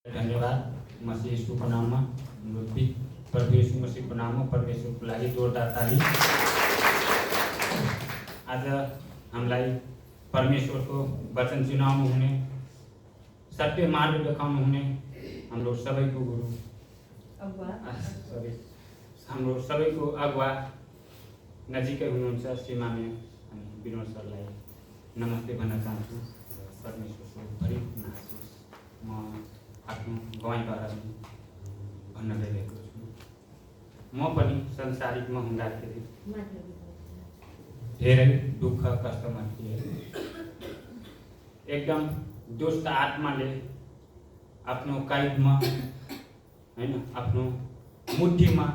धन्यवाद मसीह यीशुको नाममा प्रभु यीशु मसीहको नाममा परमेश्वरको लागि जोरदार ताली। आज हामीलाई परमेश्वरको वचन चिनाउनु हुने, सत्य मार्ग देखाउनु हुने हाम्रो सबैको गुरु हाम्रो सबैको अगुवा नजिकै हुनुहुन्छ श्रीमान्य विनोद सरलाई नमस्ते भन्न चाहन्छु। परमेश्वरको भरिपूर्ण आशीष म आफ्नो गवाईद्वारा भन्न गइरहेको छु। म पनि संसारिकमा हुँदाखेरि धेरै दुःख कष्टमा थिएँ। एकदम दुष्ट आत्माले आफ्नो कैदमा आफ्नो मुठीमा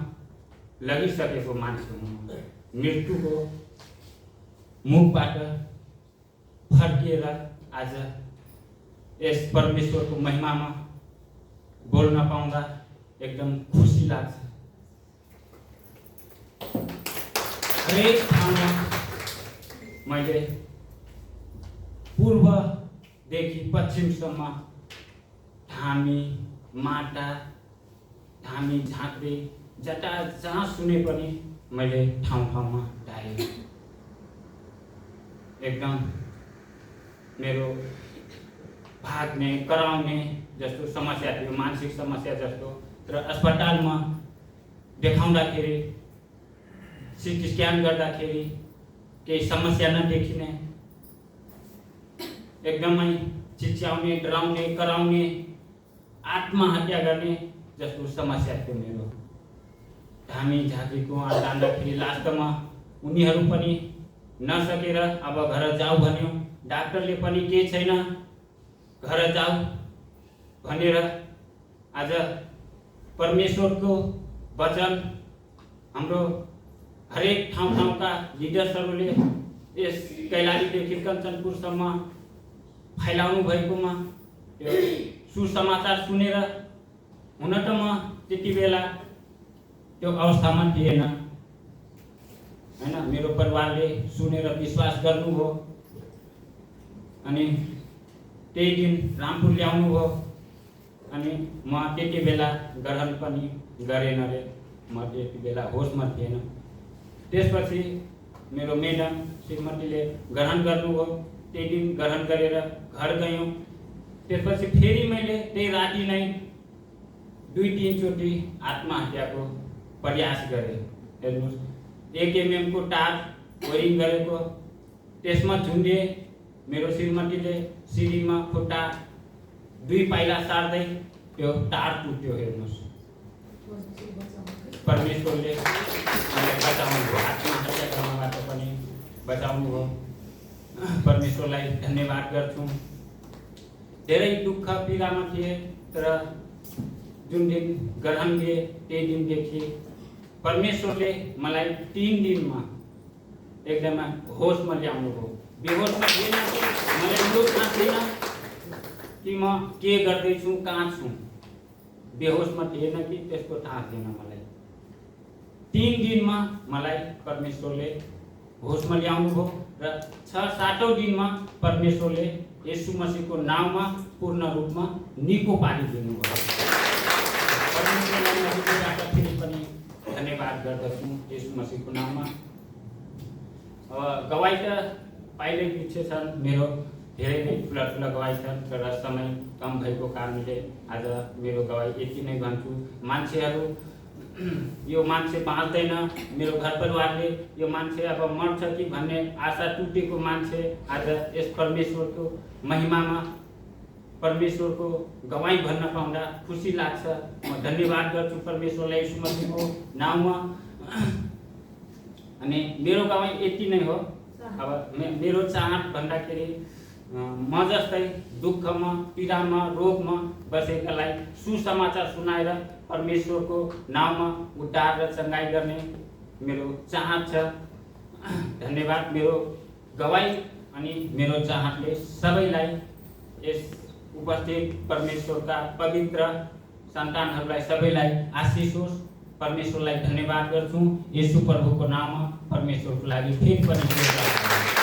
लगिसकेको मान्छे हुँ। मृत्युको मुखबाट फर्किएर आज यस परमेश्वरको महिमामा बोल्न पाउँदा एकदम खुसी लाग्छ। हरेक ठाउँमा मैले पूर्वदेखि पश्चिमसम्म धामी माटा धामी झाँक्री जहाँ सुने पनि मैले ठाउँमा डालेँ। एकदम मेरो भाग्ने कराउने जस्तो समस्या थियो, मानसिक समस्या जस्तो। तर अस्पतालमा देखाउँदाखेरि सिटी स्क्यान गर्दाखेरि केही समस्या नदेखिने, एकदमै चिच्याउने, डराउने, कराउने, आत्महत्या गर्ने जस्तो समस्या थियो मेरो। धामी झाँक्रीको जाँदाखेरि लास्टमा उनीहरू पनि नसकेर अब घर जाऊ भन्यो। डाक्टरले पनि केही छैन घर जाऊ भनेर आज परमेश्वरको वचन हाम्रो हरेक ठाउँका लिडर्सहरूले यस कैलालीदेखि कञ्चनपुरसम्म फैलाउनु भएकोमा त्यो सुसमाचार सुनेर, हुन त म त्यति बेला त्यो अवस्थामा थिएन हैन। मेरो परिवारले सुनेर विश्वास गर्नुभयो अनि त्यही दिन रामपुर ल्याउनु भयो अनि म त्यति बेला ग्रहण पनि गरेन रे। म त्यति बेला होसमा थिएन। त्यसपछि मेरो मेडम श्रीमतीले ग्रहण गर्नुभयो। त्यही दिन ग्रहण गरेर घर गयौँ। त्यसपछि फेरि मैले त्यही राति नै 2-3 चोटि आत्महत्याको प्रयास गरेँ। हेर्नुहोस्, 1 mm को तार वायरिङ गरेको, त्यसमा झुन्डे। मेरो श्रीमतीले सिडीमा खुट्टा 2 पाइला सार्दै त्यो तार टुट्यो। हेर्नुहोस्, परमेश्वरले मलाई बचाउनु भयो, आत्महत्या गर्नबाट पनि बचाउनु भयो। परमेश्वरलाई धन्यवाद गर्छु। धेरै दुःख पीडामा थिए, तर जुन दिन ग्रहण लिए त्यही दिनदेखि परमेश्वरले मलाई 3 दिनमा एकदमै होसमा ल्याउनु भयो। बेहोसमा थिएन, मलाई यो थाहा थिएन कि म के गर्दैछु, कहाँ छु। बेहोसमा थिएन कि त्यसको थाहा थिएन मलाई। 3 दिनमा मलाई परमेश्वरले होसमा ल्याउनु भयो र 6-7औं दिनमा परमेश्वरले यीशु मसीहको नाममा पूर्ण रूपमा निको पारिदिनु भयो। परमेश्वरलाई म फेरि पनि धन्यवाद गर्दछु यीशु मसीहको नाममा। गवाई त पाइलै पछि छन्, मेरो धेरै नै ठुला गवाई छन्, तर समय कम भएको कारणले आज मेरो गवाई यति नै भन्छु। मान्छेहरू यो मान्छे बाँच्दैन, मेरो घर परिवारले यो मान्छे अब मर्छ कि भन्ने आशा टुटेको मान्छे आज यस परमेश्वरको महिमामा परमेश्वरको गवाई भन्न पाउँदा खुसी लाग्छ। म धन्यवाद गर्छु परमेश्वरलाई यीशु मसीहको नाममा। अनि मेरो गवाई यति नै हो। अब मेरो चाहत भन्दाखेरि म जस्तै दुःखमा, पीडामा, रोगमा बसेकालाई सुसमाचार सुनाएर परमेश्वरको नाममा उद्धार र चङ्गाई गर्ने मेरो चाहत छ। धन्यवाद। मेरो गवाई अनि मेरो चाहतले सबैलाई, यस उपस्थित परमेश्वरका पवित्र सन्तानहरूलाई सबैलाई आशिष होस्। परमेश्वरलाई धन्यवाद गर्छु। यीशु प्रभुको नाममा परमेश्वरको लागि फेरि पनि